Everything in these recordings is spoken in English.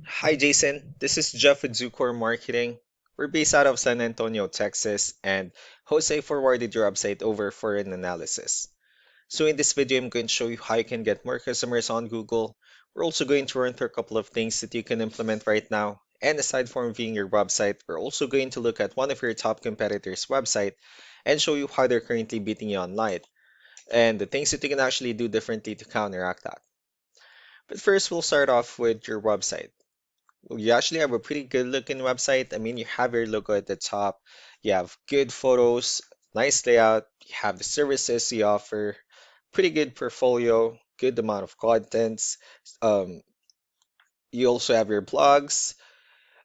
Hi Jason, this is Jeff with Zucor Marketing. We're based out of San Antonio, Texas, and Jose forwarded your website over for an analysis. So in this video, I'm going to show you how you can get more customers on Google. We're also going to run through a couple of things that you can implement right now. And aside from viewing your website, we're also going to look at one of your top competitors' website and show you how they're currently beating you online and the things that you can actually do differently to counteract that. But first, we'll start off with your website. Well, you actually have a pretty good looking website. I mean, you have your logo at the top, you have good photos, nice layout, you have the services you offer, pretty good portfolio, good amount of contents. Um, you also have your blogs,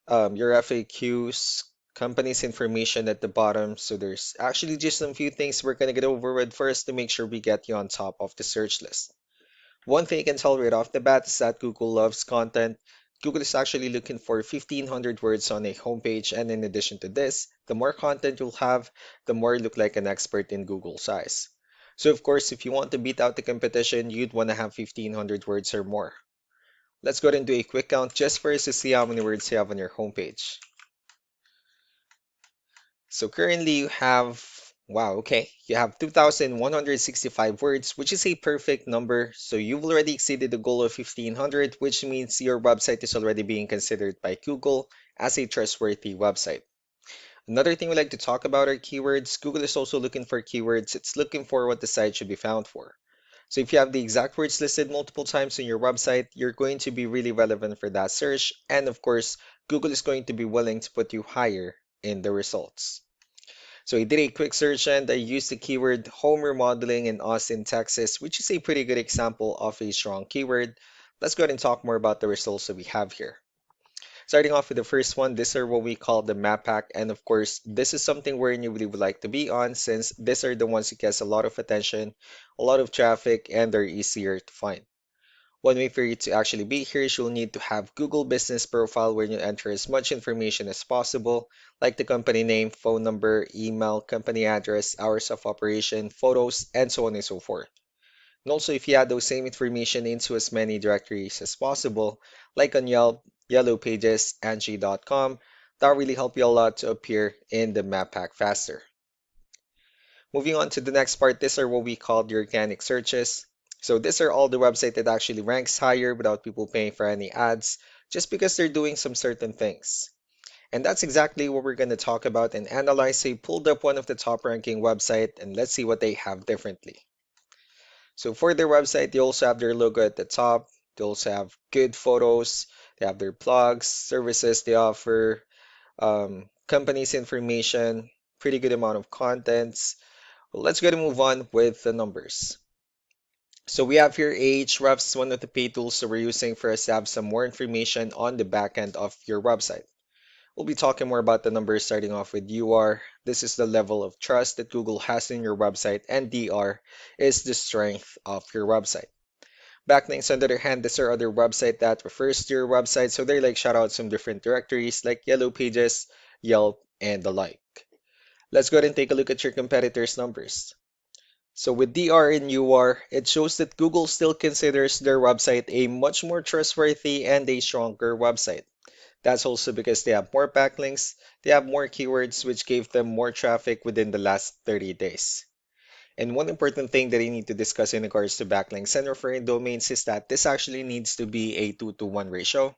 your FAQs, company's information at the bottom. So there's actually just some few things we're gonna get over with first to make sure we get you on top of the search list. One thing you can tell right off the bat is that Google loves content. Google is actually looking for 1,500 words on a homepage, and in addition to this, the more content you'll have, the more you look like an expert in Google's eyes. So, of course, if you want to beat out the competition, you'd want to have 1,500 words or more. Let's go ahead and do a quick count just for us to see how many words you have on your homepage. So currently you have, wow, okay, you have 2,165 words, which is a perfect number. So you've already exceeded the goal of 1,500, which means your website is already being considered by Google as a trustworthy website. Another thing we like to talk about are keywords. Google is also looking for keywords. It's looking for what the site should be found for. So if you have the exact words listed multiple times on your website, you're going to be really relevant for that search. And of course, Google is going to be willing to put you higher in the results. So I did a quick search and I used the keyword home remodeling in Austin, Texas, which is a pretty good example of a strong keyword. Let's go ahead and talk more about the results that we have here. Starting off with the first one, these are what we call the map pack. And of course, this is something where you really would like to be on since these are the ones that gets a lot of attention, a lot of traffic, and they're easier to find. One way for you to actually be here is you'll need to have Google Business Profile where you enter as much information as possible, like the company name, phone number, email, company address, hours of operation, photos, and so on and so forth. And also, if you add those same information into as many directories as possible, like on Yelp, Yellow Pages, Angie.com, that really help you a lot to appear in the map pack faster. Moving on to the next part, these are what we call the organic searches. So these are all the website that actually ranks higher without people paying for any ads, just because they're doing some certain things. And that's exactly what we're going to talk about and analyze. So I pulled up one of the top ranking website and let's see what they have differently. So for their website, they also have their logo at the top. They also have good photos. They have their blogs, services they offer, companies information, pretty good amount of contents. Well, let's go to move on with the numbers. So we have here Ahrefs, one of the paid tools that we're using for us to have some more information on the back end of your website. We'll be talking more about the numbers starting off with UR. This is the level of trust that Google has in your website, and DR is the strength of your website. Backlinks, on the other hand, these are other website that refers to your website, so they like shout out some different directories like Yellow Pages, Yelp, and the like. Let's go ahead and take a look at your competitors' numbers. So with DR and UR, it shows that Google still considers their website a much more trustworthy and a stronger website. That's also because they have more backlinks, they have more keywords, which gave them more traffic within the last 30 days. And one important thing that I need to discuss in regards to backlinks and referring domains is that this actually needs to be a 2 to 1 ratio.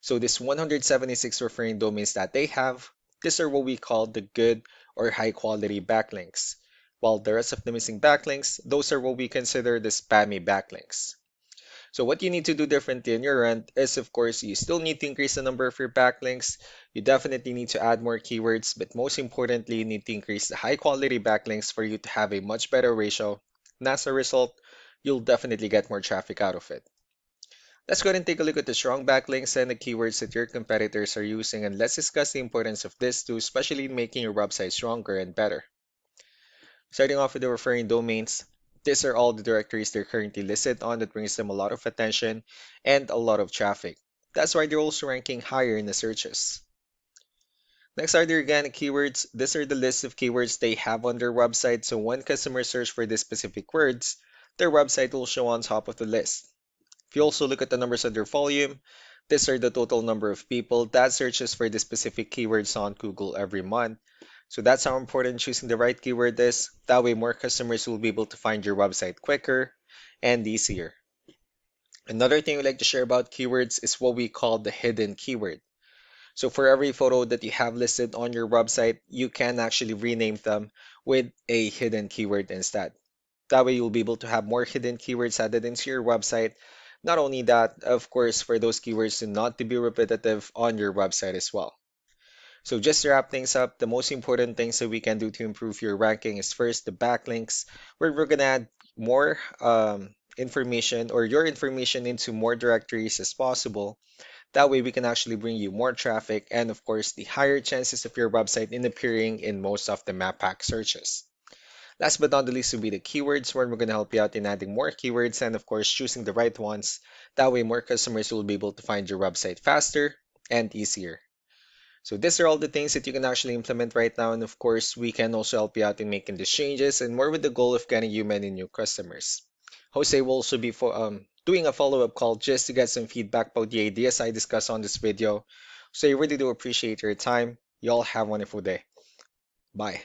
So this 176 referring domains that they have, these are what we call the good or high quality backlinks. While the rest of the missing backlinks, those are what we consider the spammy backlinks. So what you need to do differently on your end is, of course, you still need to increase the number of your backlinks. You definitely need to add more keywords, but most importantly, you need to increase the high quality backlinks for you to have a much better ratio. And as a result, you'll definitely get more traffic out of it. Let's go ahead and take a look at the strong backlinks and the keywords that your competitors are using, and let's discuss the importance of this too, especially in making your website stronger and better. Starting off with the referring domains, these are all the directories they're currently listed on that brings them a lot of attention and a lot of traffic. That's why they're also ranking higher in the searches. Next are the organic keywords. These are the list of keywords they have on their website, so when customers search for these specific words, their website will show on top of the list. If you also look at the numbers of their volume, These are the total number of people that searches for the specific keywords on Google every month. So that's how important choosing the right keyword is. That way more customers will be able to find your website quicker and easier. Another thing we like to share about keywords is what we call the hidden keyword. So for every photo that you have listed on your website, you can actually rename them with a hidden keyword instead. That way you'll be able to have more hidden keywords added into your website. Not only that, of course, for those keywords to not to be repetitive on your website as well. So just to wrap things up, the most important things that we can do to improve your ranking is first the backlinks, where we're gonna add more information or your information into more directories as possible. That way we can actually bring you more traffic and of course the higher chances of your website in appearing in most of the map pack searches. Last but not the least will be the keywords where we're going to help you out in adding more keywords and of course choosing the right ones. That way more customers will be able to find your website faster and easier. So these are all the things that you can actually implement right now, and of course we can also help you out in making these changes and more with the goal of getting you many new customers. Jose will also be doing a follow-up call just to get some feedback about the ideas I discussed on this video. So I really do appreciate your time. Y'all have a wonderful day. Bye.